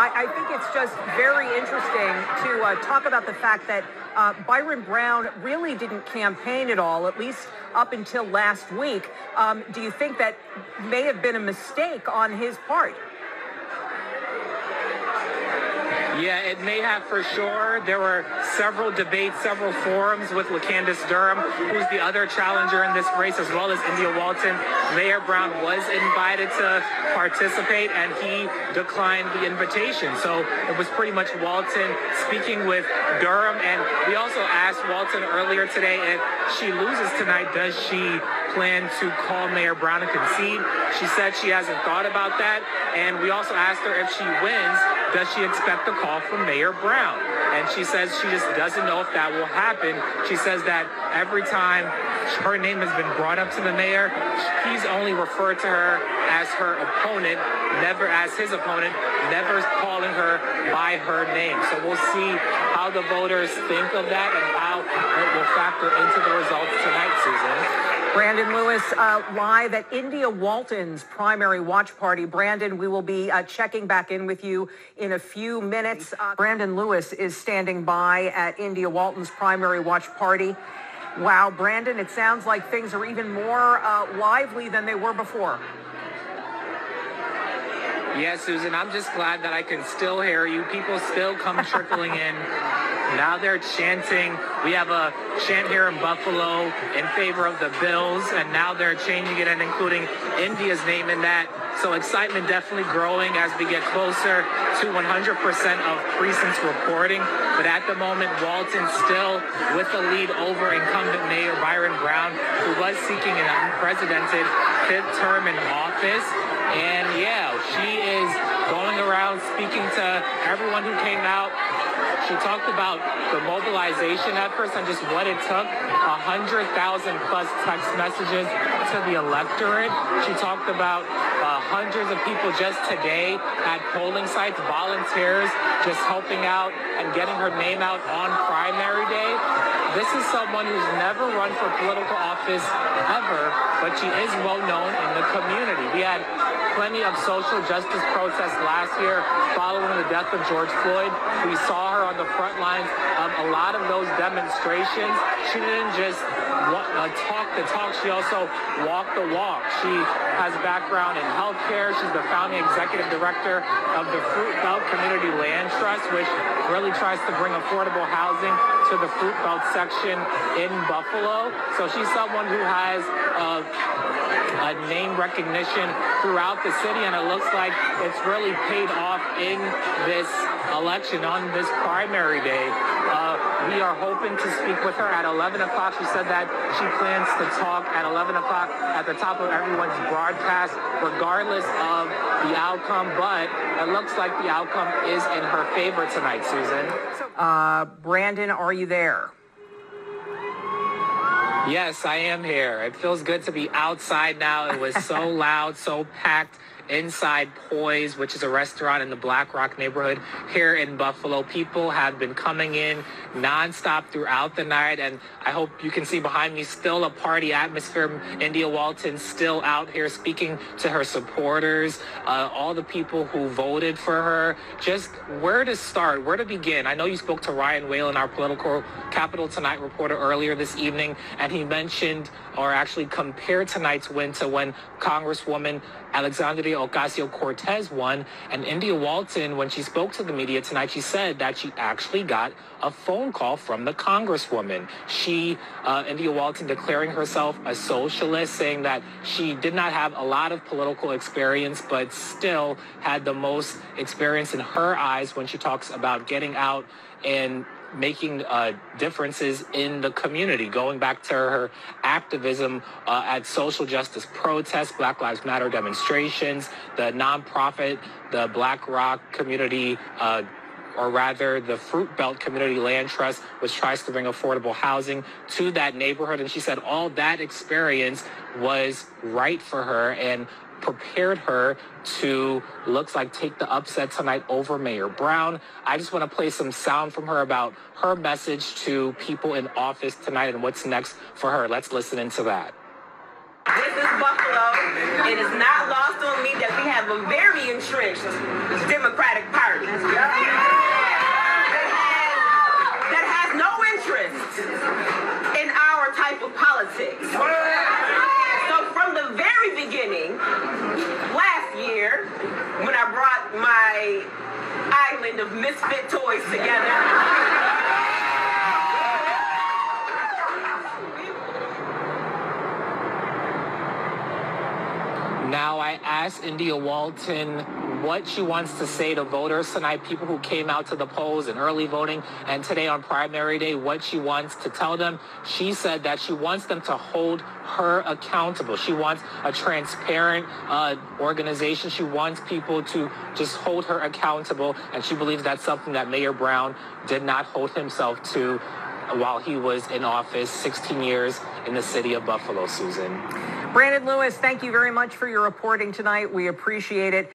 I think it's just very interesting to talk about the fact that Byron Brown really didn't campaign at all, at least up until last week. Do you think that may have been a mistake on his part? Yeah, it may have for sure. There were several debates, several forums with LaCandace Durham, who's the other challenger in this race, as well as India Walton. Mayor Brown was invited to participate, and he declined the invitation. So it was pretty much Walton speaking with Durham. And we also asked Walton earlier today, if she loses tonight, does she plan to call Mayor Brown and concede? She said she hasn't thought about that. And we also asked her if she wins, does she expect a call from Mayor Brown? And she says she just doesn't know if that will happen. She says that every time her name has been brought up to the mayor, he's only referred to her as her opponent, never as his opponent, never calling her by her name. So we'll see how the voters think of that and how it will factor into the results tonight, Susan. Brandon Lewis, live at India Walton's primary watch party. Brandon, we will be checking back in with you in a few minutes. Brandon Lewis is standing by at India Walton's primary watch party. Wow, Brandon, it sounds like things are even more lively than they were before. Yes, Susan, I'm just glad that I can still hear you. People still come trickling in. Now they're chanting. We have a chant here in Buffalo in favor of the Bills, and now they're changing it and including India's name in that. So excitement definitely growing as we get closer to 100% of precincts reporting. But at the moment, Walton still with the lead over incumbent Mayor Byron Brown, who was seeking an unprecedented fifth term in office. And yeah, she is going around speaking to everyone who came out. She talked about the mobilization efforts and just what it took, 100,000 plus text messages to the electorate. She talked about hundreds of people just today at polling sites, volunteers just helping out and getting her name out on primary day. This is someone who's never run for political office ever, but she is well known in the community. We had plenty of social justice protests last year following the death of George Floyd. We saw her on the front lines of a lot of those demonstrations. She didn't just talk the talk, she also walked the walk. She has background in healthcare. She's the founding executive director of the Fruit Belt Community Land Trust, which really tries to bring affordable housing to the Fruit Belt section in Buffalo. So she's someone who has a name recognition throughout the city, and it looks like it's really paid off in this election on this primary day. We are hoping to speak with her at 11 o'clock. She said that she plans to talk at 11 o'clock at the top of everyone's broadcast, regardless of the outcome. But it looks like the outcome is in her favor tonight, Susan. Brandon, are you there? Yes, I am here. It feels good to be outside now. It was so loud, so packed inside Poise, which is a restaurant in the Black Rock neighborhood here in Buffalo. People have been coming in nonstop throughout the night, and I hope you can see behind me still a party atmosphere. India Walton still out here speaking to her supporters, all the people who voted for her. Just where to start, where to begin. I know you spoke to Ryan Whalen, our political Capital Tonight reporter, earlier this evening, and he mentioned, or actually compared tonight's win to when Congresswoman Alexandria Ocasio-Cortez won. And India Walton, when she spoke to the media tonight, she said that she actually got a phone call from the Congresswoman. India Walton, declaring herself a socialist, saying that she did not have a lot of political experience, but still had the most experience in her eyes when she talks about getting out and making differences in the community, going back to her activism at social justice protests, Black Lives Matter demonstrations, the nonprofit, the Black Rock Community, or rather the Fruit Belt Community Land Trust, which tries to bring affordable housing to that neighborhood. And she said all that experience was right for her and prepared her to, looks like, take the upset tonight over Mayor Brown. I just want to play some sound from her about her message to people in office tonight and what's next for her. Let's listen into that. This is Buffalo. It is not lost on me that we have a very entrenched Democratic Party. my island of misfit toys together. Now I asked India Walton what she wants to say to voters tonight, people who came out to the polls in early voting, and today on primary day, what she wants to tell them. She said that she wants them to hold her accountable. She wants a transparent organization. She wants people to just hold her accountable, and she believes that's something that Mayor Brown did not hold himself to while he was in office, 16 years in the city of Buffalo, Susan. Brandon Lewis, thank you very much for your reporting tonight. We appreciate it.